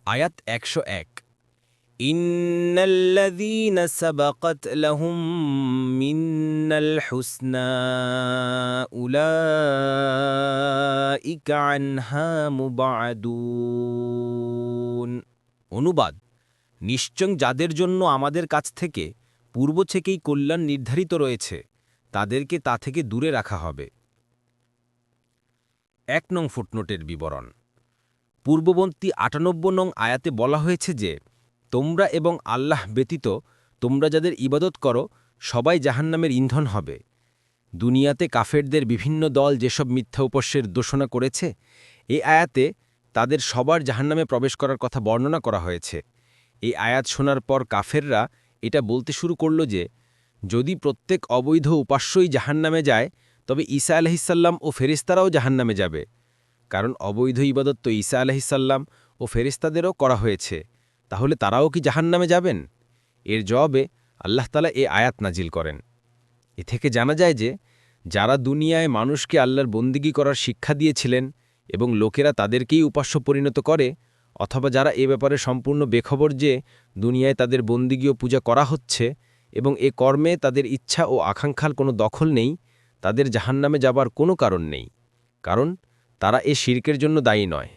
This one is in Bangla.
আয়াত ১০১ ইন্নাল্লাযীনা সাবাকাত লাহুম মিন্নাল হুসনা উলাইকা আনহা মুবআদুন। অনুবাদ: নিশ্চয় যাদের জন্য আমাদের কাছ থেকে পূর্ব থেকেই কল্যাণ নির্ধারিত রয়েছে তাদেরকে তা থেকে দূরে রাখা হবে। ১ নং ফুটনোটের বিবরণ। পূর্ববর্তী ৯৮ নং আয়াতে বলা হয়েছে যে তোমরা এবং আল্লাহ ব্যতীত তোমরা যাদের ইবাদত করো সবাই জাহান্নামের ইন্ধন হবে। দুনিয়াতে কাফেরদের বিভিন্ন দল যেসব মিথ্যা উপস্যের দোষণা করেছে, এই আয়াতে তাদের সবার জাহান্নামে প্রবেশ করার কথা বর্ণনা করা হয়েছে। এই আয়াত শোনার পর কাফেররা এটা বলতে শুরু করল যে যদি প্রত্যেক অবৈধ উপাস্যই জাহান্নামে যায় তবে ঈসা আলাইহিসসালাম ও ফেরেশতারাও জাহান্নামে যাবে, কারণ অবৈধ ইবাদত তো ঈসা আলাইহিসসালাম ও ফেরেশতাদেরও করা হয়েছে, তাহলে তারাও কি জাহান্নামে যাবেন? এর জবাবে আল্লাহ তাআলা এ আয়াত নাজিল করেন। এ থেকে জানা যায় যে যারা দুনিয়ায় মানুষকে আল্লাহর বন্দিগি করার শিক্ষা দিয়েছিলেন এবং লোকেরা তাদেরকেই উপাস্য পরিণত করে, অথবা যারা এ ব্যাপারে সম্পূর্ণ বেখবর যে দুনিয়ায় তাদের বন্দিগি ও পূজা করা হচ্ছে এবং এ কর্মে তাদের ইচ্ছা ও আকাঙ্ক্ষার কোনো দখল নেই, তাদের জাহান্নামে যাবার কোনো কারণ নেই, কারণ তারা এ শিরকের জন্য দায়ী নয়।